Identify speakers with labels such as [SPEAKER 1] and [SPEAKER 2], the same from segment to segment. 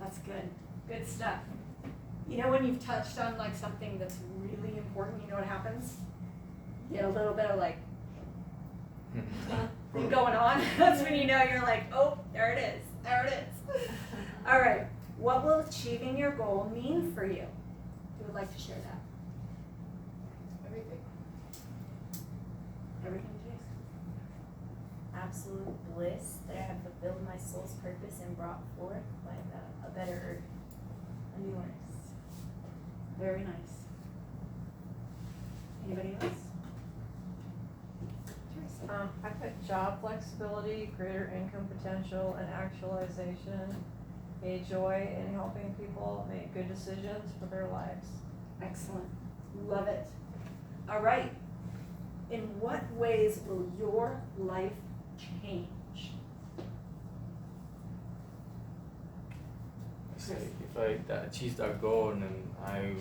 [SPEAKER 1] That's good. Good stuff. You know when you've touched on like something that's really important, you know what happens? You get a little bit of like thing going on. That's when you know you're like, oh, there it is. There it is. All right. What will achieving your goal mean for you? Who would like to share that?
[SPEAKER 2] Everything.
[SPEAKER 1] Everything, Jason?
[SPEAKER 3] Absolute bliss that I have fulfilled my soul's purpose and brought forth like a better earth, a new earth.
[SPEAKER 1] Very nice. Anybody else?
[SPEAKER 2] I put job flexibility, greater income potential, and actualization, a joy in helping people make good decisions for their lives.
[SPEAKER 1] Excellent. Love it. All right. In what ways will your life change?
[SPEAKER 4] So if I achieve that goal, then I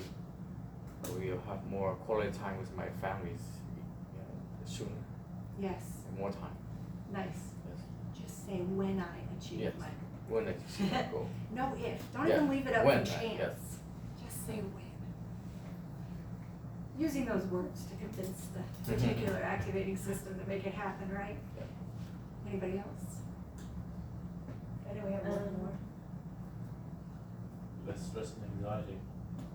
[SPEAKER 4] will have more quality time with my families, sooner,
[SPEAKER 1] Yes.
[SPEAKER 4] and more time.
[SPEAKER 1] Nice.
[SPEAKER 4] Yes.
[SPEAKER 1] Just say when I achieve
[SPEAKER 4] Yes.
[SPEAKER 1] my
[SPEAKER 4] When I achieve that goal.
[SPEAKER 1] No if. Don't
[SPEAKER 4] Yeah.
[SPEAKER 1] even leave it up
[SPEAKER 4] When,
[SPEAKER 1] to
[SPEAKER 4] right,
[SPEAKER 1] chance.
[SPEAKER 4] yes.
[SPEAKER 1] Just say when. Using those words to convince the particular activating system to make it happen, right?
[SPEAKER 4] Yeah.
[SPEAKER 1] Anybody else? I know we have one more.
[SPEAKER 5] Less stress and anxiety.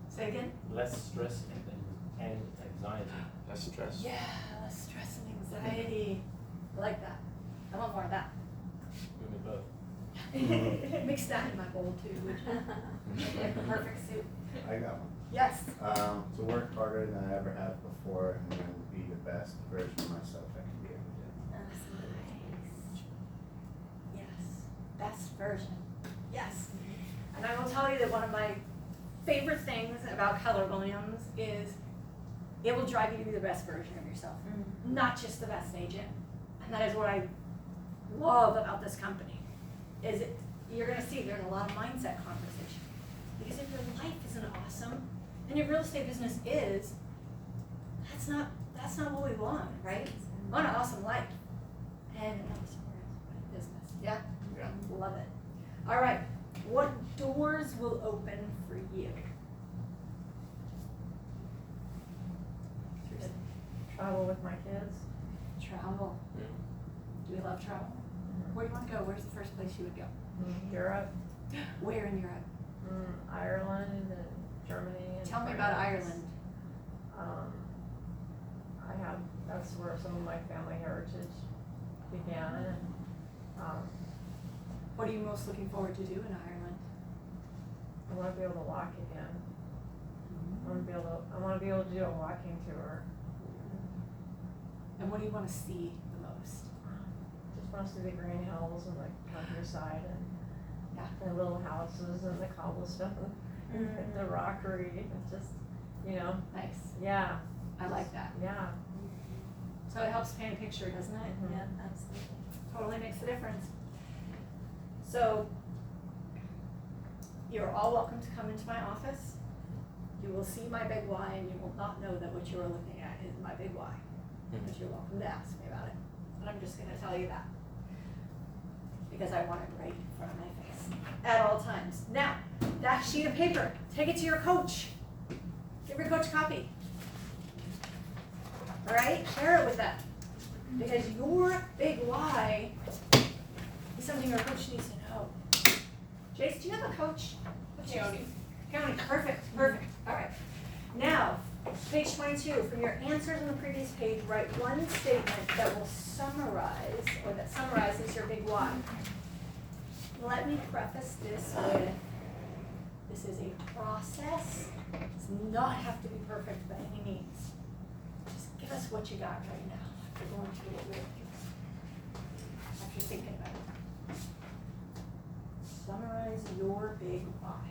[SPEAKER 1] Say again?
[SPEAKER 5] Less stress and anxiety.
[SPEAKER 4] Less stress.
[SPEAKER 1] Yeah, less stress and anxiety. I like that. I want more of that.
[SPEAKER 5] Give me both.
[SPEAKER 1] Mix that in my bowl too, would you? Like the perfect soup.
[SPEAKER 6] I got one.
[SPEAKER 1] Yes.
[SPEAKER 6] To work harder than I ever have before and then be the best version of myself I can be every day.
[SPEAKER 1] Nice. Yes. Best version. Yes. And I will tell you that one of my favorite things about Keller Williams is it will drive you to be the best version of yourself, not just the best agent. And that is what I love about this company. Is it you're going to see there's a lot of mindset conversation. Because if your life isn't awesome, and your real estate business is, that's not what we want, right? We want an awesome life. And an awesome business. Yeah?
[SPEAKER 6] Yeah.
[SPEAKER 1] Love it. All right. What doors will open for you?
[SPEAKER 2] Travel with my kids.
[SPEAKER 1] Travel.
[SPEAKER 4] Yeah.
[SPEAKER 1] Do we love travel? Where do you want to go? Where's the first place you would go?
[SPEAKER 2] Europe,
[SPEAKER 1] Where in Europe?
[SPEAKER 2] Ireland, and Germany. And
[SPEAKER 1] Tell me about
[SPEAKER 2] France.
[SPEAKER 1] Ireland.
[SPEAKER 2] That's where some of my family heritage began, and
[SPEAKER 1] What are you most looking forward to do in Ireland?
[SPEAKER 2] I want to be able to walk again. I want to be able to do a walking tour.
[SPEAKER 1] And what do you want to see the most?
[SPEAKER 2] Just want to see the green hills and the countryside and
[SPEAKER 1] Yeah.
[SPEAKER 2] the little houses and the cobblestone and the rockery. It's just,
[SPEAKER 1] Nice.
[SPEAKER 2] yeah.
[SPEAKER 1] I like that.
[SPEAKER 2] Yeah.
[SPEAKER 1] So it helps paint a picture, doesn't it?
[SPEAKER 2] Mhm.
[SPEAKER 3] Yeah, absolutely.
[SPEAKER 1] Totally makes a difference. So you're all welcome to come into my office. You will see my big why, and you will not know that what you are looking at is my big why. But you're welcome to ask me about it. And I'm just going to tell you that. Because I want it right in front of my face at all times. Now, that sheet of paper, take it to your coach. Give your coach a copy. All right? Share it with them. Because your big why is something your coach needs to know. Jace, do you have a coach? What's yours? County. Perfect. All right. Now, page 22. From your answers on the previous page, write one statement that will summarize, or that summarizes your big why. Let me preface this with, this is a process. It does not have to be perfect by any means. Just give us what you got right now after going through what we're doing. After thinking about it. Summarize your big why.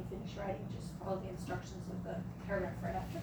[SPEAKER 1] finish writing, just follow the instructions of the paragraph right after.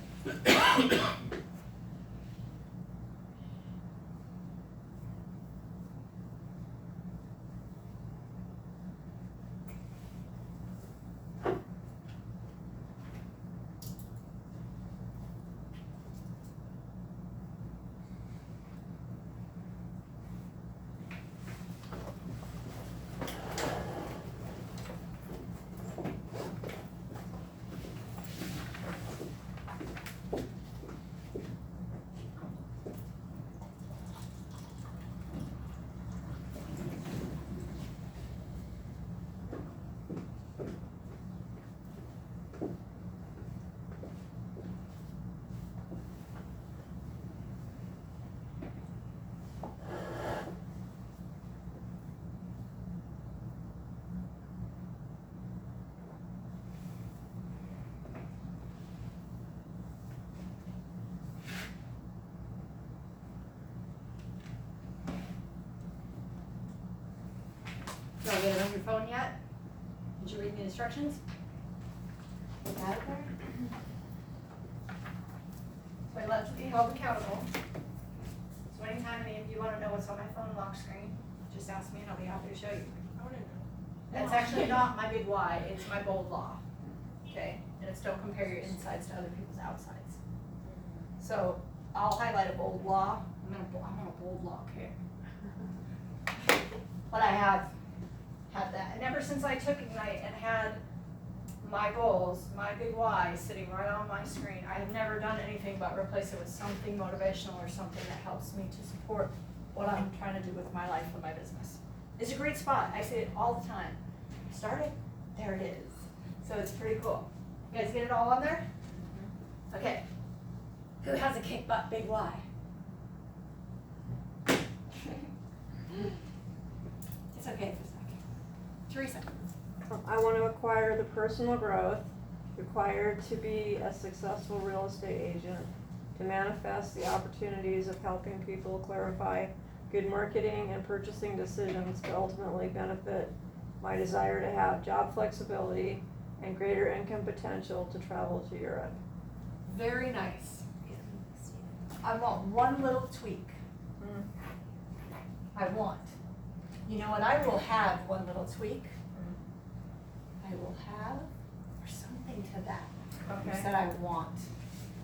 [SPEAKER 1] You want to get it on your phone yet? Did you read the instructions?
[SPEAKER 3] Is that there?
[SPEAKER 1] So I love to be held accountable. So anytime any of you want to know what's on my phone lock screen, just ask me and I'll be happy to show you.
[SPEAKER 2] I wanna know.
[SPEAKER 1] That's actually not my big why, it's my bold law. Okay? And it's don't compare your insides to other people's outsides. So I'll highlight a bold law. I'm on a bold law kick. But I have that. And ever since I took Ignite and had my goals, my big why sitting right on my screen, I have never done anything but replace it with something motivational or something that helps me to support what I'm trying to do with my life and my business. It's a great spot. I see it all the time. Started, there it is. So it's pretty cool. You guys get it all on there? Okay. Who has a kick butt big why? It's okay for a second. Teresa.
[SPEAKER 2] I want to acquire the personal growth required to be a successful real estate agent, to manifest the opportunities of helping people clarify good marketing and purchasing decisions to ultimately benefit my desire to have job flexibility and greater income potential to travel to Europe.
[SPEAKER 1] Very nice. I want one little tweak. I want. You know what? I will have one little tweak. I will have, or something to that.
[SPEAKER 2] Okay.
[SPEAKER 1] That I want.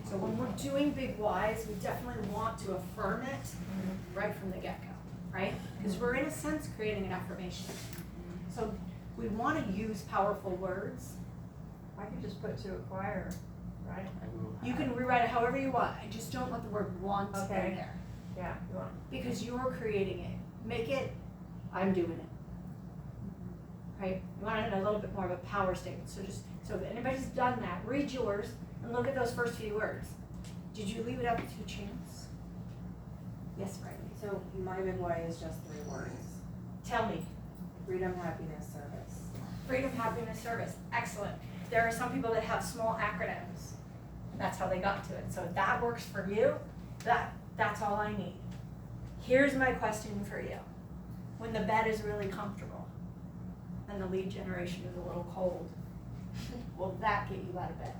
[SPEAKER 1] So when we're doing big whys, we definitely want to affirm it right from the get-go, right? Because we're in a sense creating an affirmation. So we want to use powerful words.
[SPEAKER 2] I could just put to acquire, right?
[SPEAKER 1] You can rewrite it however you want. I just don't want the word want
[SPEAKER 2] Okay.
[SPEAKER 1] in there.
[SPEAKER 2] Yeah, you want.
[SPEAKER 1] Because you're creating it. Make it, I'm doing it. Right? You want it in a little bit more of a power statement. So if anybody's done that, read yours and look at those first few words. Did you leave it up to chance? Yes, Riley.
[SPEAKER 7] So my big why is just 3 words.
[SPEAKER 1] Tell me.
[SPEAKER 7] Freedom, happiness, service.
[SPEAKER 1] Freedom, happiness, service. Excellent. There are some people that have small acronyms. That's how they got to it. So if that works for you, that's all I need. Here's my question for you. When the bed is really comfortable and the lead generation is a little cold, will that get you out of bed?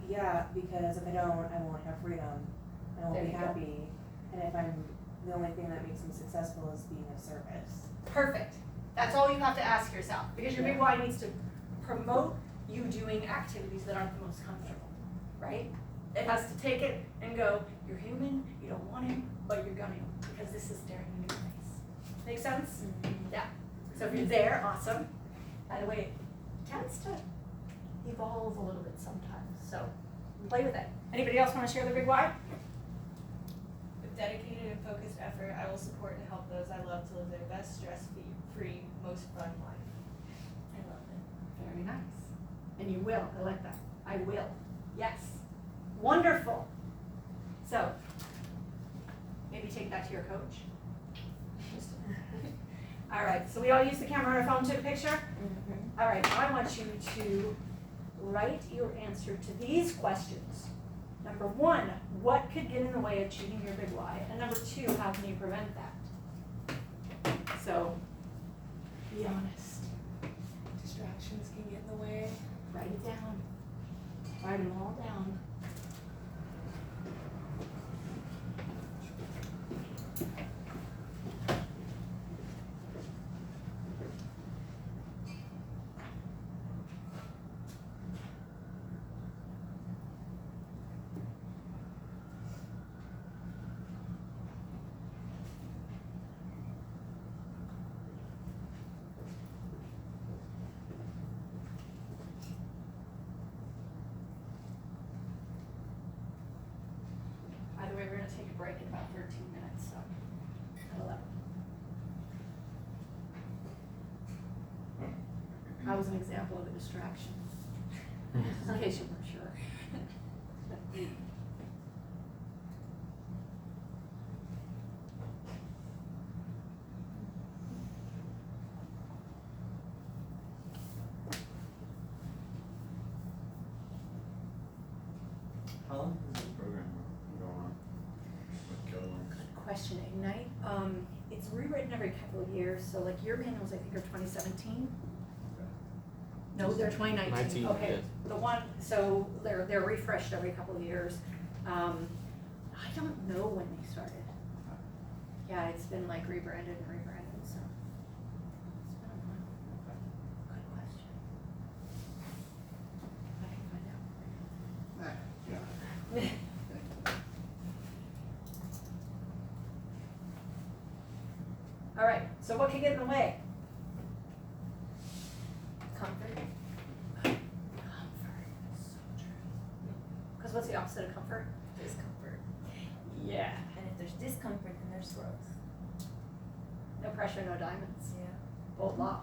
[SPEAKER 7] Yeah, because if I don't, I won't have freedom. I won't
[SPEAKER 1] There
[SPEAKER 7] be
[SPEAKER 1] you go.
[SPEAKER 7] happy. And if I'm, the only thing that makes me successful is being of service.
[SPEAKER 1] Perfect. That's all you have to ask yourself. Because your big why needs to promote you doing activities that aren't the most comfortable, right? It has to take it and go, you're human, you don't want him, but you're gonna, because this is staring in your face. Make sense? Yeah. So if you're there, awesome. By the way, it tends to evolve a little bit sometimes, so play with it. Anybody else want to share their big why?
[SPEAKER 8] With dedicated and focused effort, I will support and help those I love to live their best, stress-free, most fun life.
[SPEAKER 1] I love it. Very nice. And you will. I like that. I will. Yes. Wonderful. So, maybe take that to your coach. All right. So we all use the camera on our phone, took a picture? All right. I want you to write your answer to these questions. Number 1, what could get in the way of achieving your big why? And number 2, how can you prevent that? So, be honest.
[SPEAKER 8] Distractions can get in the way.
[SPEAKER 1] Write it down. Write them all down. By the way, we're gonna take a break in about 13 minutes, so. at 11. I was an example of a distraction, in case you weren't sure.
[SPEAKER 6] How long is this program going on? With Go Links?
[SPEAKER 1] Good question, Ignite. It's rewritten every couple of years, so like your manuals, I think, are 2017. No, they're 2019.
[SPEAKER 4] 19,
[SPEAKER 1] Okay,
[SPEAKER 4] yes.
[SPEAKER 1] the one, so they're refreshed every couple of years. I don't know when they started. Yeah, it's been like rebranded and rebranded, so. It's been a while. Good question. I can find out.
[SPEAKER 6] Yeah.
[SPEAKER 1] All right, so what can get in the way?
[SPEAKER 3] Comfort.
[SPEAKER 1] Comfort, so true. Because what's the opposite of comfort?
[SPEAKER 3] Discomfort.
[SPEAKER 1] Yeah.
[SPEAKER 3] And if there's discomfort, then there's growth.
[SPEAKER 1] No pressure, no diamonds.
[SPEAKER 3] Yeah.
[SPEAKER 1] Old law.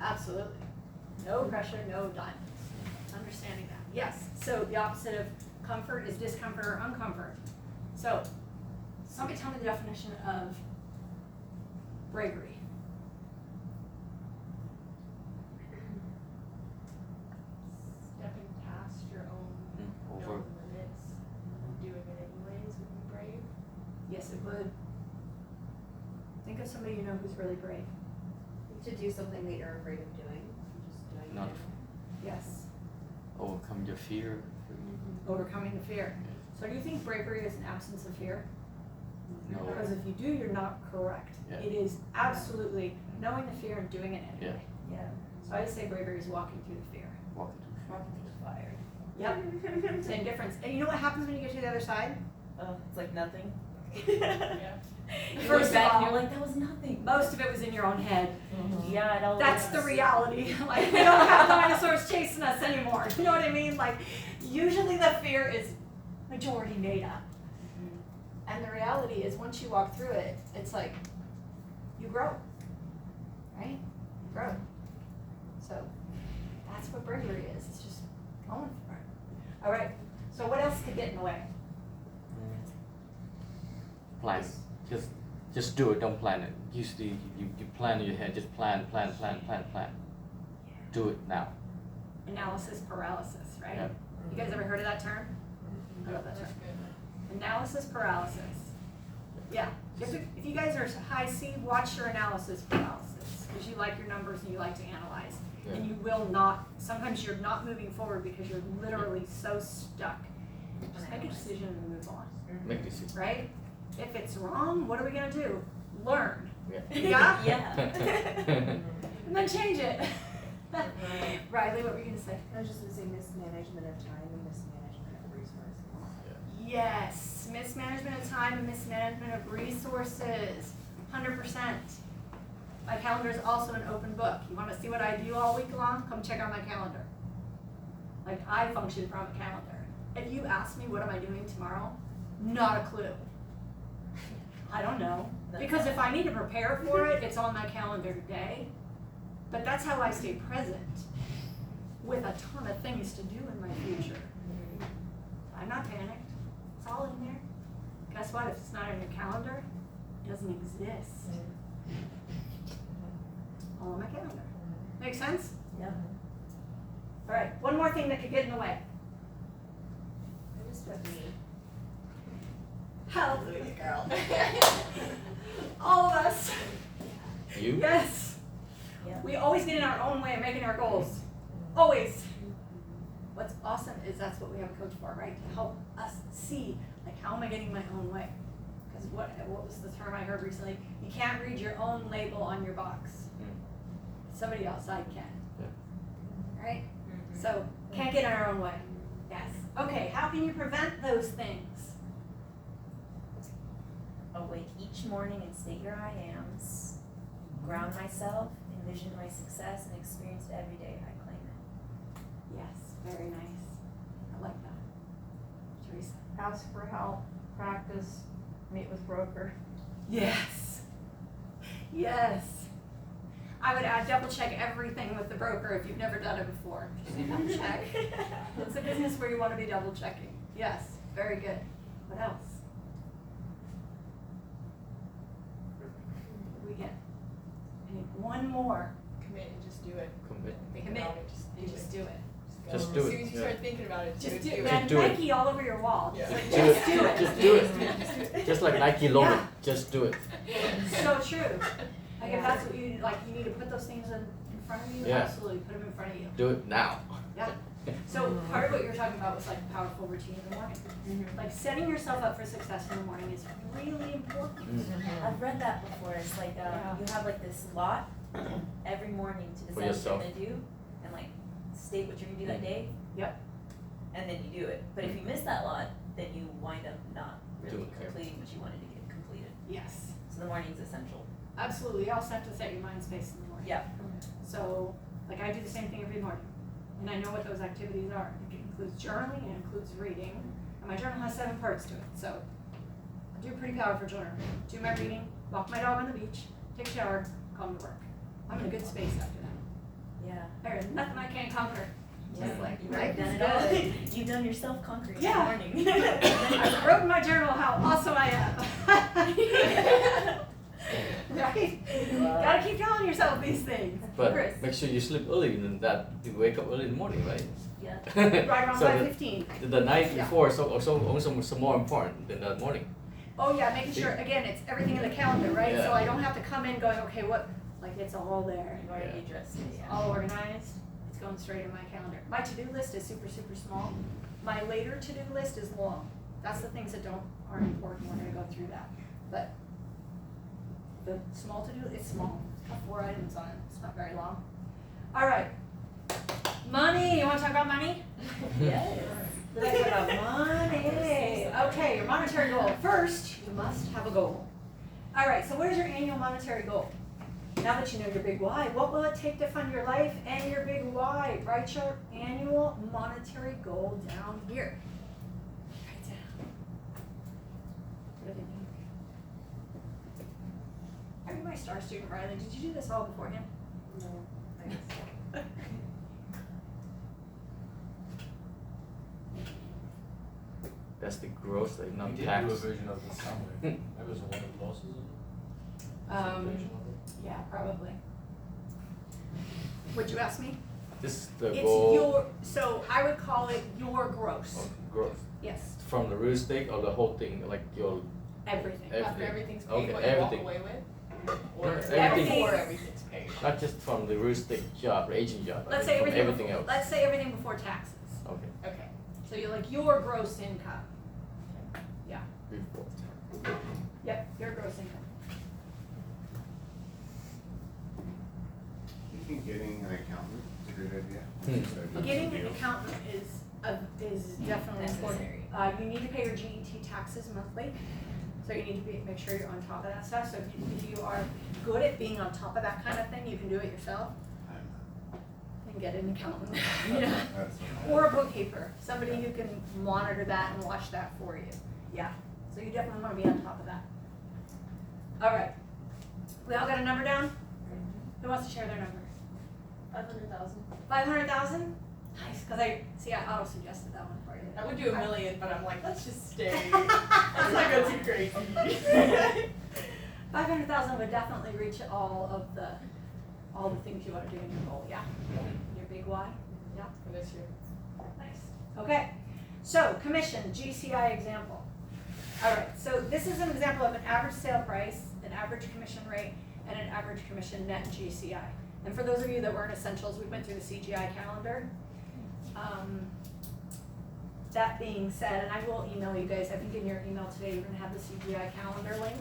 [SPEAKER 1] Absolutely. No pressure, no diamonds. Understanding that. Yes. So the opposite of comfort is discomfort or uncomfort. So somebody tell me the definition of bravery.
[SPEAKER 8] Stepping past your own
[SPEAKER 4] Over.
[SPEAKER 8] known limits and doing it anyways would be brave.
[SPEAKER 1] Yes, it would. Think of somebody you know who's really brave.
[SPEAKER 7] To do something that you're afraid of doing, just doing
[SPEAKER 4] Not
[SPEAKER 7] it.
[SPEAKER 1] Yes.
[SPEAKER 4] overcome your fear.
[SPEAKER 1] Overcoming the fear. So do you think bravery is an absence of fear?
[SPEAKER 4] No.
[SPEAKER 1] Because if you do, you're not correct.
[SPEAKER 4] Yeah.
[SPEAKER 1] It is absolutely knowing the fear and doing it anyway.
[SPEAKER 3] Yeah.
[SPEAKER 1] So I would say bravery is walking through the fear.
[SPEAKER 4] Walk into
[SPEAKER 3] Walking through the fire.
[SPEAKER 1] Yep. Same difference. And you know what happens when you get to the other side?
[SPEAKER 3] Oh, it's like nothing.
[SPEAKER 8] Yeah.
[SPEAKER 3] You
[SPEAKER 1] First
[SPEAKER 3] look
[SPEAKER 1] of
[SPEAKER 3] back and
[SPEAKER 1] all,
[SPEAKER 3] you're like, that was nothing.
[SPEAKER 1] most of it was in your own head.
[SPEAKER 3] Yeah, it all
[SPEAKER 1] That's
[SPEAKER 3] was.
[SPEAKER 1] the reality. Like, we don't have dinosaurs chasing us anymore. You know what I mean? Like, usually the fear is majority made up. And the reality is, once you walk through it, it's like, you grow. Right? You grow. So, that's what bravery is. It's just going for it. All right. So what else could get in the way?
[SPEAKER 4] plan. Just do it. Don't plan it. Usually you plan in your head. Just plan. Do it now.
[SPEAKER 1] Analysis paralysis, right?
[SPEAKER 4] Yeah.
[SPEAKER 1] You guys ever heard of that term? I love that term.
[SPEAKER 8] That's good.
[SPEAKER 1] Analysis paralysis. Yeah. If you guys are high C, watch your analysis paralysis, because you like your numbers and you like to analyze.
[SPEAKER 4] Yeah.
[SPEAKER 1] And you will not, sometimes you're not moving forward because you're literally so stuck. Just make a decision and move on,
[SPEAKER 4] Make decisions.
[SPEAKER 1] right? If it's wrong, what are we gonna do? Learn.
[SPEAKER 4] Yeah.
[SPEAKER 1] Yeah?
[SPEAKER 3] Yeah.
[SPEAKER 1] And then change it. Riley, what were you gonna say?
[SPEAKER 7] I was just gonna say mismanagement of time and mismanagement of resources.
[SPEAKER 1] Yes, mismanagement of time and mismanagement of resources, 100%. My calendar is also an open book. You wanna see what I do all week long? Come check out my calendar. Like, I function from a calendar. If you ask me what am I doing tomorrow, not a clue. I don't know. Because if I need to prepare for it, it's on my calendar today. But that's how I stay present with a ton of things to do in my future. I'm not panicked. It's all in there. Guess what? If it's not in your calendar, it doesn't exist. All on my calendar. Make sense?
[SPEAKER 3] Yeah.
[SPEAKER 1] All right. One more thing that could get in the way.
[SPEAKER 3] I just put me.
[SPEAKER 1] Hallelujah, girl. All of us.
[SPEAKER 4] You?
[SPEAKER 1] Yes.
[SPEAKER 3] Yeah.
[SPEAKER 1] We always get in our own way of making our goals. Always. what's awesome is that's what we have a coach for, right? To help us see, like, how am I getting my own way? Because what was the term I heard recently? You can't read your own label on your box. Somebody outside can.
[SPEAKER 4] Yeah.
[SPEAKER 1] Right? So, can't get in our own way. Yes. Okay, how can you prevent those things?
[SPEAKER 3] Awake each morning and state your I ams. Ground myself, envision my success, and experience it every day. I claim it.
[SPEAKER 1] Yes, very nice. I like that. Teresa?
[SPEAKER 2] Ask for help, practice, meet with broker.
[SPEAKER 1] Yes. Yes. I would add double check everything with the broker if you've never done it before. Just double check. It's a business where you want to be double checking. Yes, very good. What else? What do we get? One more.
[SPEAKER 8] Commit and just do it.
[SPEAKER 4] Commit.
[SPEAKER 8] Think
[SPEAKER 1] Commit
[SPEAKER 8] about it, just do
[SPEAKER 1] and
[SPEAKER 8] it.
[SPEAKER 1] just do it.
[SPEAKER 4] Just
[SPEAKER 8] As
[SPEAKER 4] do
[SPEAKER 8] soon
[SPEAKER 4] it,
[SPEAKER 8] as you
[SPEAKER 4] yeah.
[SPEAKER 8] start thinking about it,
[SPEAKER 1] Just do
[SPEAKER 8] it.
[SPEAKER 1] it.
[SPEAKER 4] Just do it.
[SPEAKER 1] Nike all over your wall.
[SPEAKER 8] Yeah.
[SPEAKER 1] Like,
[SPEAKER 4] Do it.
[SPEAKER 1] just do it.
[SPEAKER 4] Just do it. Just like Nike logo.
[SPEAKER 1] Yeah.
[SPEAKER 4] Just do it.
[SPEAKER 1] So true. Like if that's what you like, you need to put those things in front of you.
[SPEAKER 4] Yeah.
[SPEAKER 1] Absolutely, put them in front of you.
[SPEAKER 4] Do it now.
[SPEAKER 1] Yeah. So part of what you were talking about was like powerful routine in the morning. Like setting yourself up for success in the morning is really important.
[SPEAKER 3] I've read that before. It's like
[SPEAKER 1] Yeah.
[SPEAKER 3] you have like this lot every morning to
[SPEAKER 4] For
[SPEAKER 3] decide what
[SPEAKER 4] yourself.
[SPEAKER 3] you're gonna do and like state what you're gonna do that day.
[SPEAKER 1] Yep.
[SPEAKER 3] And then you do it. But if you miss that lot, then you wind up not
[SPEAKER 4] Do
[SPEAKER 3] really
[SPEAKER 4] it, yeah.
[SPEAKER 3] completing what you wanted to get completed.
[SPEAKER 1] Yes.
[SPEAKER 3] So the morning's essential.
[SPEAKER 1] Absolutely. You also have to set your mind space in the morning.
[SPEAKER 3] Yeah.
[SPEAKER 1] So like I do the same thing every morning. And I know what those activities are. It includes journaling, it includes reading. And my journal has 7 parts to it. So I do a pretty powerful journal. Do my reading, walk my dog on the beach, take a shower, come to work. I'm in a good space after that.
[SPEAKER 3] Yeah.
[SPEAKER 1] There is nothing I can't conquer. Just
[SPEAKER 3] Yeah.
[SPEAKER 1] like
[SPEAKER 3] You've
[SPEAKER 1] life
[SPEAKER 3] done
[SPEAKER 1] is
[SPEAKER 3] it all.
[SPEAKER 1] good.
[SPEAKER 3] You've done your self-conquering
[SPEAKER 1] Yeah.
[SPEAKER 3] in the morning.
[SPEAKER 1] I wrote in my journal how awesome I am. Right? Gotta keep telling yourself these things.
[SPEAKER 4] But
[SPEAKER 1] Chris.
[SPEAKER 4] make sure you sleep early and that you wake up early in the morning, right?
[SPEAKER 3] Yeah.
[SPEAKER 1] Right around
[SPEAKER 4] So
[SPEAKER 1] 5:15.
[SPEAKER 4] the night
[SPEAKER 1] Yeah.
[SPEAKER 4] before is also more important than the morning.
[SPEAKER 1] Oh yeah, making sure, again, it's everything in the calendar, right? So
[SPEAKER 4] Yeah.
[SPEAKER 1] I don't have to come in going, okay, what, like it's all there.
[SPEAKER 3] You've already addressed it,
[SPEAKER 1] It's
[SPEAKER 3] yeah.
[SPEAKER 1] all organized, it's going straight in my calendar. My to-do list is super, super small. My later to-do list is long. That's the things that aren't important, we're gonna go through that. But the small to-do, it's small, it's got 4 items on it, it's not very long. All right, money, you wanna talk about money?
[SPEAKER 3] Yes.
[SPEAKER 1] Let's talk about money. Okay, your monetary goal. First, you must have a goal. All right, so what is your annual monetary goal? Now that you know your big why, what will it take to fund your life and your big why? Write your annual monetary goal down here. Write it down. Put it in here. Are you my star student, Riley? Did you do this all beforehand?
[SPEAKER 7] No, I guess.
[SPEAKER 4] That's the gross, like
[SPEAKER 5] We
[SPEAKER 4] not
[SPEAKER 5] did
[SPEAKER 4] tax.
[SPEAKER 5] do a version of this somewhere. That was one of the losses in it. Version of it.
[SPEAKER 1] Yeah, probably. Would you ask me?
[SPEAKER 4] This is the
[SPEAKER 1] It's
[SPEAKER 4] goal.
[SPEAKER 1] your, so I would call it your gross.
[SPEAKER 4] of growth
[SPEAKER 1] Yes,
[SPEAKER 4] from the real estate or the whole thing, like your
[SPEAKER 1] everything.
[SPEAKER 8] After everything's paid,
[SPEAKER 4] Okay,
[SPEAKER 8] what you walk
[SPEAKER 4] everything.
[SPEAKER 8] away with? Or
[SPEAKER 4] everything.
[SPEAKER 8] before everything's paid?
[SPEAKER 4] not just from the real estate job, agent job,
[SPEAKER 1] Let's
[SPEAKER 4] I
[SPEAKER 1] say
[SPEAKER 4] mean, from
[SPEAKER 1] everything
[SPEAKER 4] everything
[SPEAKER 1] before,
[SPEAKER 4] else.
[SPEAKER 1] let's say everything before taxes.
[SPEAKER 4] Okay,
[SPEAKER 8] Okay.
[SPEAKER 1] So you're like your gross income. Yeah,
[SPEAKER 4] before.
[SPEAKER 1] yep, your gross income.
[SPEAKER 6] I think getting an accountant is a good idea.
[SPEAKER 4] Hmm.
[SPEAKER 1] Getting an accountant is definitely important.
[SPEAKER 3] Necessary.
[SPEAKER 1] You need to pay your GET taxes monthly, so you need to make sure you're on top of that stuff. So if you are good at being on top of that kind of thing, you can do it yourself and get an accountant. Yeah. Or a bookkeeper, somebody who can monitor that and watch that for you. Yeah, so you definitely wanna be on top of that. All right, we all got a number down? Who wants to share their number?
[SPEAKER 8] 500,000.
[SPEAKER 1] 500,000? Nice, cause I auto-suggested that one for you.
[SPEAKER 8] I would do $1 million, but I'm like, let's just stay. Let's not go too crazy.
[SPEAKER 1] 500,000 would definitely reach all the things you wanna do in your goal, yeah. Your big why, yeah.
[SPEAKER 8] For this year.
[SPEAKER 1] Nice. Okay, so commission, GCI example. All right, so this is an example of an average sale price, an average commission rate, and an average commission net GCI. And for those of you that were in Essentials, we went through the CGI calendar. That being said, and I will email you guys, I think in your email today, you're gonna have the CGI calendar link.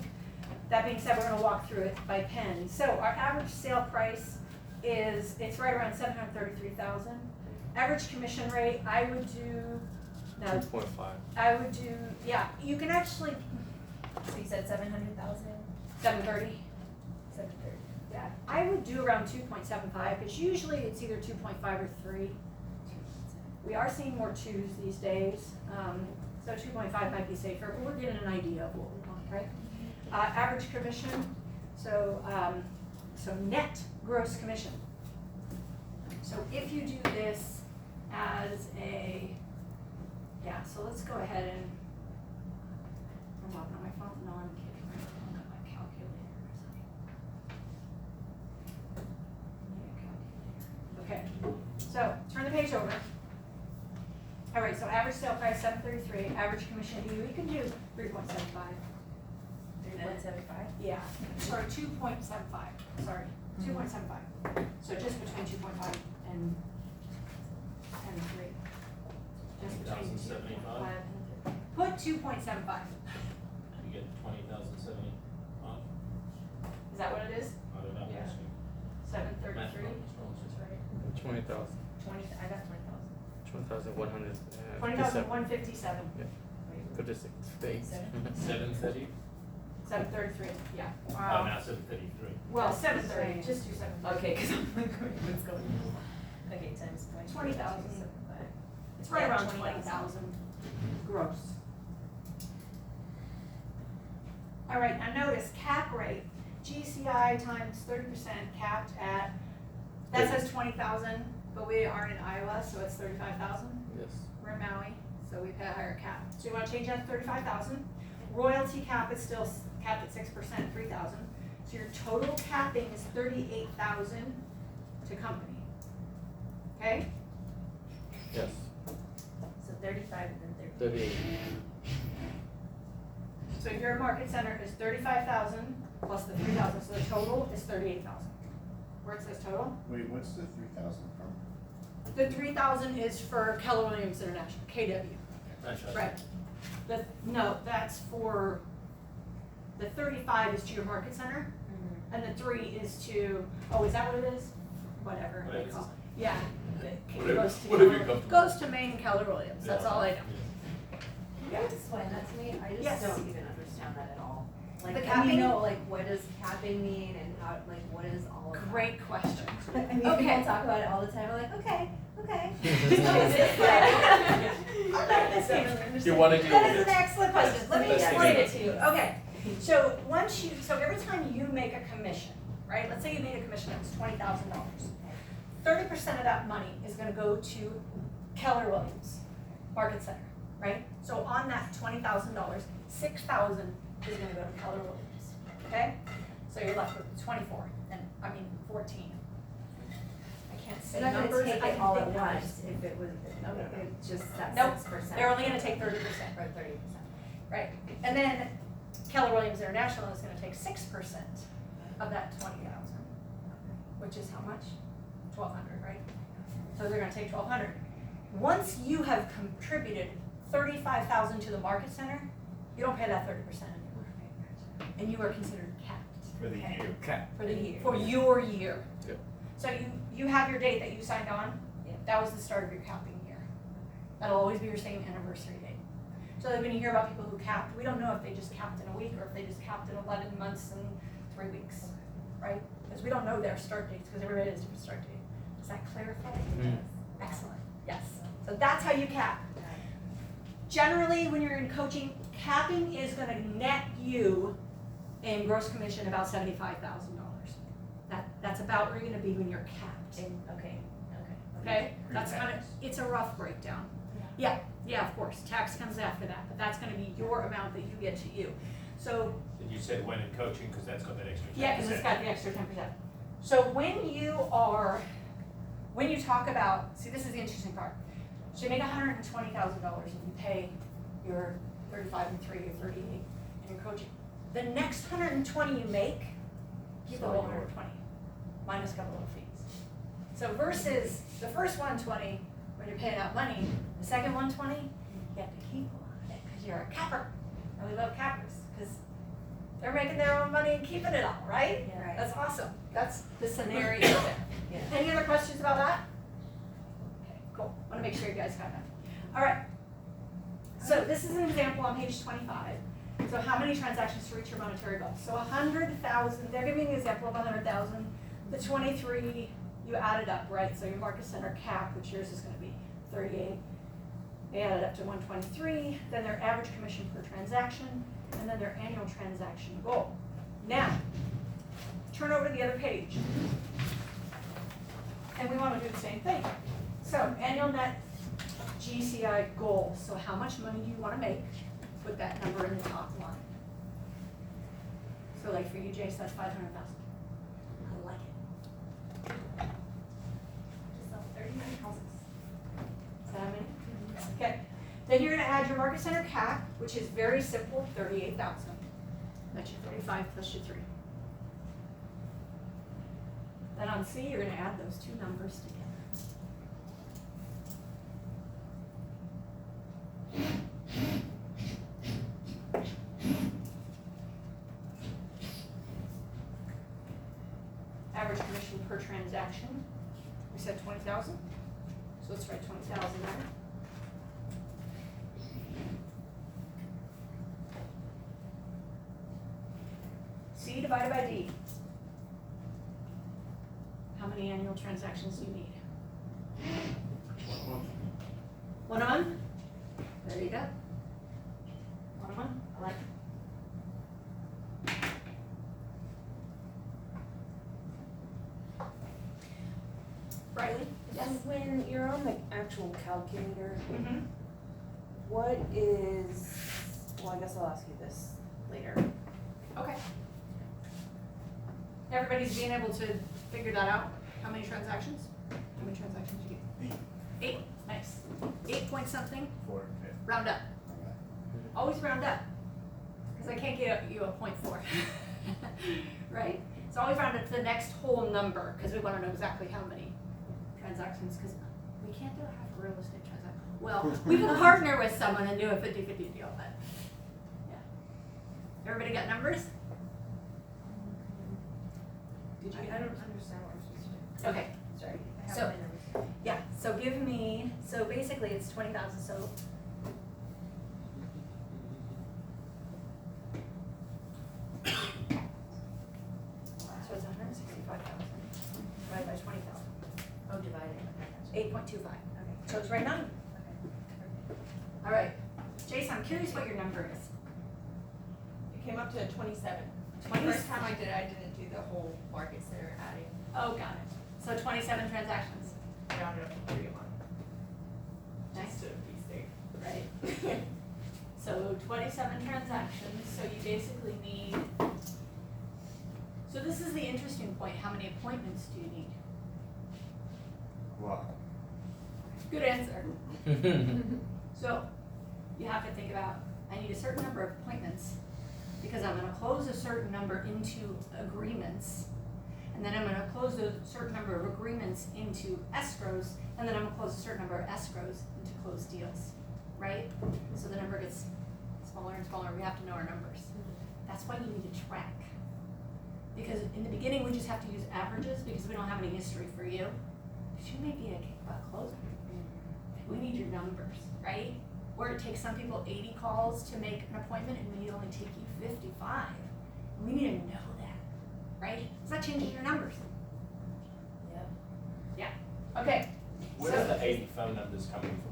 [SPEAKER 1] That being said, we're gonna walk through it by pen. So our average sale price is, it's right around 733,000. Average commission rate, I would do, no,
[SPEAKER 4] 2.5.
[SPEAKER 1] I would do, yeah, you can actually,
[SPEAKER 3] So you said 700,000?
[SPEAKER 1] 730.
[SPEAKER 3] 730.
[SPEAKER 1] Yeah, I would do around 2.75, because usually it's either 2.5 or 3. We are seeing more 2s these days, so 2.5 might be safer, but we're getting an idea of what we want, right? Average commission, so net gross commission. So if you do this as a, yeah, so let's go ahead and, I'm talking on my phone, no, I'm kidding, I'm looking at my calculator. Okay, so turn the page over. All right, so average sale price 733, average commission, we can do 3.75.
[SPEAKER 3] 3.75?
[SPEAKER 1] Yeah, sorry, 2.75, sorry, 2.75. So just between 2.5 and 3. Just between 2.5 and 3. Put 2.75.
[SPEAKER 5] You get 20,070 off.
[SPEAKER 1] Is that what it is?
[SPEAKER 5] Out of that,
[SPEAKER 1] Yeah.
[SPEAKER 5] actually.
[SPEAKER 1] 733.
[SPEAKER 5] That's right.
[SPEAKER 4] 20,000.
[SPEAKER 3] 20, I got 20,000.
[SPEAKER 4] 20,100.
[SPEAKER 1] 20,157.
[SPEAKER 4] 56. Thanks.
[SPEAKER 5] 730?
[SPEAKER 1] 733. Yeah.
[SPEAKER 5] Oh, now 733.
[SPEAKER 1] Well, 730. Just do 730.
[SPEAKER 3] Okay, because I'm like, what's going on? Okay, times
[SPEAKER 1] 20,000.
[SPEAKER 3] 75.
[SPEAKER 1] It's right
[SPEAKER 3] Yeah,
[SPEAKER 1] around
[SPEAKER 3] 20,000.
[SPEAKER 1] 20,000 gross. All right, now notice cap rate, GCI times 30% capped at, that says 20,000, but we aren't in Iowa, so it's 35,000.
[SPEAKER 4] Yes.
[SPEAKER 1] We're in Maui, so we've had a higher cap. So you wanna change that to 35,000. Royalty cap is still capped at 6%, 3,000. So your total capping is 38,000 to company. Okay?
[SPEAKER 4] Yes.
[SPEAKER 3] So 35 and then
[SPEAKER 4] 38.
[SPEAKER 1] So your market center is 35,000 plus the 3,000, so the total is 38,000. Where it says total?
[SPEAKER 6] Wait, what's the 3,000 from?
[SPEAKER 1] The 3,000 is for Keller Williams International, KW.
[SPEAKER 5] That's
[SPEAKER 1] Right. No, that's for, the 35 is to your market center, and the 3 is to, oh, is that what it is? Whatever they
[SPEAKER 5] Whatever it
[SPEAKER 1] call
[SPEAKER 5] is.
[SPEAKER 1] it. Yeah. It
[SPEAKER 5] Whatever-
[SPEAKER 1] goes to
[SPEAKER 5] whatever
[SPEAKER 1] Keller-
[SPEAKER 5] you're comfortable
[SPEAKER 1] Goes to Maine and Keller Williams, that's
[SPEAKER 5] Yeah.
[SPEAKER 1] all I know.
[SPEAKER 7] Can you explain that to me? I just
[SPEAKER 1] Yes.
[SPEAKER 7] don't even understand that at all.
[SPEAKER 1] The
[SPEAKER 7] Like, I
[SPEAKER 1] capping?
[SPEAKER 7] mean, no, like, what does capping mean and how, like, what is all of that?
[SPEAKER 1] Great question.
[SPEAKER 7] I mean,
[SPEAKER 1] Okay.
[SPEAKER 7] people talk about it all the time, I'm like, okay.
[SPEAKER 4] You want to deal
[SPEAKER 1] That
[SPEAKER 4] with
[SPEAKER 1] is
[SPEAKER 4] it.
[SPEAKER 1] an excellent question, let me
[SPEAKER 4] Let's
[SPEAKER 1] explain
[SPEAKER 4] do
[SPEAKER 1] it to you, okay. So so every time you make a commission, right, let's say you made a commission that was $20,000. 30% of that money is gonna go to Keller Williams Market Center, right? So on that $20,000, $6,000 is gonna go to Keller Williams, okay? So you're left with 24, and, 14. I can't say
[SPEAKER 7] They're not
[SPEAKER 1] numbers.
[SPEAKER 7] gonna take
[SPEAKER 1] I
[SPEAKER 7] it all
[SPEAKER 1] think
[SPEAKER 7] at
[SPEAKER 1] numbers.
[SPEAKER 7] once if it was, it's just that
[SPEAKER 1] Nope.
[SPEAKER 7] 6%.
[SPEAKER 1] They're only gonna take 30%.
[SPEAKER 7] Or 30%.
[SPEAKER 1] Right, and then Keller Williams International is gonna take 6% of that 20,000, which is how much? 1,200, right? So they're gonna take 1,200. Once you have contributed 35,000 to the market center, you don't pay that 30% anymore. And you are considered capped.
[SPEAKER 6] For the
[SPEAKER 1] okay?
[SPEAKER 6] year.
[SPEAKER 4] Okay.
[SPEAKER 1] For the year, for your year.
[SPEAKER 4] Yep.
[SPEAKER 1] So you have your date that you signed on,
[SPEAKER 3] Yep.
[SPEAKER 1] that was the start of your capping year. That'll always be your same anniversary date. So when you hear about people who capped, we don't know if they just capped in a week or if they just capped in 11 months and 3 weeks, right? Because we don't know their start dates, because everybody has a different start date. Does that clarify? Excellent, yes. So that's how you cap. Generally, when you're in coaching, capping is gonna net you in gross commission about $75,000. That's about where you're gonna be when you're capped.
[SPEAKER 3] Okay.
[SPEAKER 1] Okay, that's kind of, it's a rough breakdown. Yeah, of course, tax comes after that, but that's gonna be your amount that you get to you. So,
[SPEAKER 5] And you said when in coaching, because that's got that extra 10%.
[SPEAKER 1] yeah, because it's got the extra 10%. So when you talk about, see, this is the interesting part. So you make $120,000 and you pay your 35 and 3 or 38 and you're coaching. The next 120 you make, keep the whole 120, minus a couple of fees. So versus the first 120, when you're paying out money. The second 120, you have to keep a lot of it because you're a capper. And we love cappers because they're making their own money and keeping it all, right?
[SPEAKER 3] Yeah.
[SPEAKER 7] Right.
[SPEAKER 1] That's awesome. That's the scenario there.
[SPEAKER 3] Yeah.
[SPEAKER 1] Any other questions about that? Okay, cool. Want to make sure you guys got that. All right. So this is an example on page 25. So how many transactions to reach your monetary goal? So 100,000, they're giving an example of 100,000. The 23, you added up, right? So your market center cap, which yours is going to be 38. They added up to 123, then their average commission per transaction, and then their annual transaction goal. Now, turn over to the other page. And we want to do the same thing. So annual net GCI goal. So how much money do you want to make? Put that number in the top line. So like for you, Jace, that's 500,000. I like it. Just sell 39 houses. Is that how many? Okay. Then you're going to add your market center cap, which is very simple, 38,000. That's your 35 plus your 3. Then on C, you're going to add those two numbers together. Average commission per transaction, we said 20,000. So let's write 20,000 there. C divided by D. How many annual transactions do you need? One a month? There you go. One a month, I like it. Riley? Yes?
[SPEAKER 7] And when you're on the actual calculator,
[SPEAKER 1] Mm-hmm.
[SPEAKER 7] what is, well, I guess I'll ask you this later.
[SPEAKER 1] Okay. Everybody's being able to figure that out? How many transactions? How many transactions did you get? 8. Nice. 8 point something,
[SPEAKER 6] 4, okay.
[SPEAKER 1] round up. Always round up. Because I can't get you a 0.4. Right? So always round up to the next whole number, because we want to know exactly how many transactions, because we can't do a half a real estate transaction. Well, we can partner with someone and do a 50-50 deal, but yeah. Everybody got numbers? Did you
[SPEAKER 7] I
[SPEAKER 1] get
[SPEAKER 7] don't
[SPEAKER 1] numbers?
[SPEAKER 7] understand what we're supposed to do.
[SPEAKER 1] Okay,
[SPEAKER 7] Sorry, I have
[SPEAKER 1] So-
[SPEAKER 7] my numbers.
[SPEAKER 1] yeah, so give me, so basically it's 20,000, so. So it's 165,000 divided by 20,000,
[SPEAKER 3] Oh, divided.
[SPEAKER 1] 8.25.
[SPEAKER 7] Okay.
[SPEAKER 1] So it's right now.
[SPEAKER 7] Okay.
[SPEAKER 1] All right, Jason, I'm curious what your number is.
[SPEAKER 8] It came up to 27.
[SPEAKER 1] 20?
[SPEAKER 8] First time I did it, I didn't do the whole market center adding.
[SPEAKER 1] Oh, got it. So 27 transactions,
[SPEAKER 8] I rounded up to 3 a month.
[SPEAKER 1] Nice.
[SPEAKER 8] Just to be safe.
[SPEAKER 1] right? So 27 transactions, so you basically need, so this is the interesting point, how many appointments do you need?
[SPEAKER 6] Wow.
[SPEAKER 1] Good answer. So you have to think about, I need a certain number of appointments because I'm gonna close a certain number into agreements. And then I'm gonna close a certain number of agreements into escrows, and then I'm gonna close a certain number of escrows into closed deals, right? So the number gets smaller and smaller, we have to know our numbers. That's why you need to track. Because in the beginning, we just have to use averages because we don't have any history for you. Because you may be a kickbutt closer. We need your numbers, right? Where it takes some people 80 calls to make an appointment and we only take you 55. We need to know that, right? It's not changing your numbers.
[SPEAKER 3] Yep.
[SPEAKER 1] Okay,
[SPEAKER 5] Where
[SPEAKER 1] So-
[SPEAKER 5] are the 80 phone numbers coming from?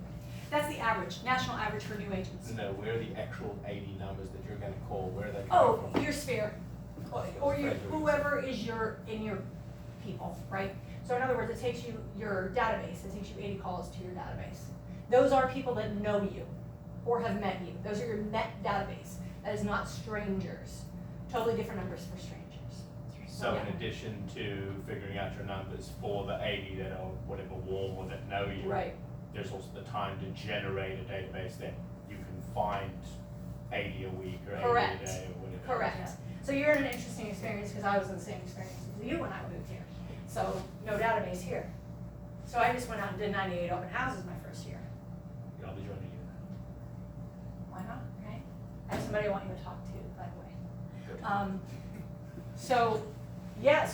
[SPEAKER 1] that's the average, national average for new agents.
[SPEAKER 5] No, where are the actual 80 numbers that you're gonna call? Where are they coming
[SPEAKER 1] Oh,
[SPEAKER 5] from?
[SPEAKER 1] your sphere, or your, whoever is in your people, right? So in other words, it takes you, your database, it takes you 80 calls to your database. Those are people that know you or have met you. Those are your net database. That is not strangers. Totally different numbers for strangers.
[SPEAKER 5] So in
[SPEAKER 1] Yeah.
[SPEAKER 5] addition to figuring out your numbers for the 80 that are whatever warm or that know you,
[SPEAKER 1] Right.
[SPEAKER 5] there's also the time to generate a database that you can find 80 a week or 80
[SPEAKER 1] Correct.
[SPEAKER 5] a day or whatever.
[SPEAKER 1] Correct. So you're in an interesting experience because I was in the same experience as you when I moved here. So no database here. So I just went out and did 98 open houses my first year.
[SPEAKER 5] Yeah, I'll be joining you.
[SPEAKER 1] Why not, right? I have somebody I want you to talk to, by the way.
[SPEAKER 5] Good.
[SPEAKER 1] So you have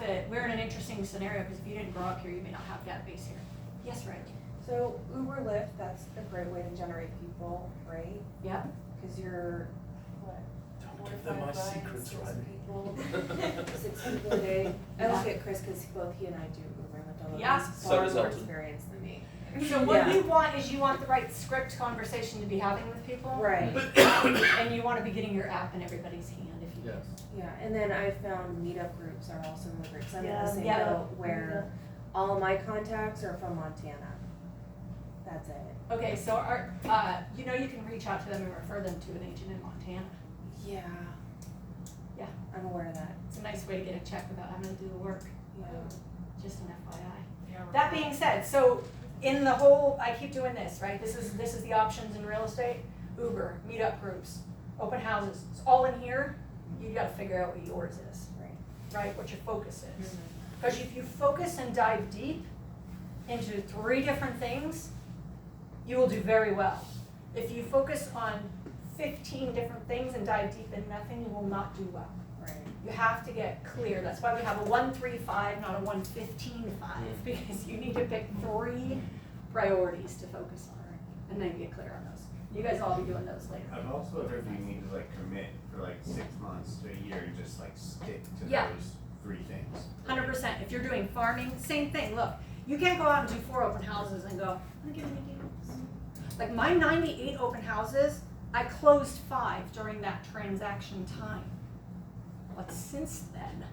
[SPEAKER 1] to, we're in an interesting scenario, because if you didn't grow up here, you may not have that base here. Yes, Riley?
[SPEAKER 7] So Uber, Lyft, that's a great way to generate people, right?
[SPEAKER 1] Yeah.
[SPEAKER 7] Cause you're, what,
[SPEAKER 5] Don't
[SPEAKER 7] 4 to
[SPEAKER 5] give them
[SPEAKER 7] 5
[SPEAKER 5] my
[SPEAKER 7] rides,
[SPEAKER 5] secrets,
[SPEAKER 7] 6
[SPEAKER 5] Riley.
[SPEAKER 7] people, 6 people a day. I look at Chris, cause both he and I do Uber and Lyft, although
[SPEAKER 1] Yeah.
[SPEAKER 7] he's
[SPEAKER 5] So
[SPEAKER 7] far
[SPEAKER 5] does
[SPEAKER 7] more
[SPEAKER 5] Elton.
[SPEAKER 7] experienced than me.
[SPEAKER 1] So what
[SPEAKER 7] Yeah.
[SPEAKER 1] you want is you want the right script conversation to be having with people.
[SPEAKER 7] Right,
[SPEAKER 1] And you want to be getting your app in everybody's hand if you
[SPEAKER 4] Yes.
[SPEAKER 7] yeah, and then I found meetup groups are also really great, cause I'm in the same
[SPEAKER 1] Yeah.
[SPEAKER 7] boat where all of my contacts are from Montana. That's it.
[SPEAKER 1] Okay, so you know you can reach out to them and refer them to an agent in Montana.
[SPEAKER 7] Yeah.
[SPEAKER 1] Yeah.
[SPEAKER 7] I'm aware of that,
[SPEAKER 1] It's a nice way to get a check without having to do the work,
[SPEAKER 7] yeah.
[SPEAKER 1] just an FYI. That being said, so in the whole, I keep doing this, right? This is the options in real estate. Uber, meetup groups, open houses, it's all in here. You gotta figure out what yours is, right? What your focus is. Because if you focus and dive deep into 3 different things, you will do very well. If you focus on 15 different things and dive deep in nothing, you will not do well.
[SPEAKER 7] Right.
[SPEAKER 1] You have to get clear. That's why we have a 1-3-5, not a 1-15-5, because you need to pick 3 priorities to focus on, and then get clear on those. You guys will all be doing those later.
[SPEAKER 6] I've also heard you need to like commit for like 6 months to a year and just like stick to
[SPEAKER 1] Yeah.
[SPEAKER 6] those 3 things.
[SPEAKER 1] 100%. If you're doing farming, same thing. Look, you can't go out and do 4 open houses and go, I'm gonna give any deals. Like my 98 open houses, I closed 5 during that transaction time. But since then,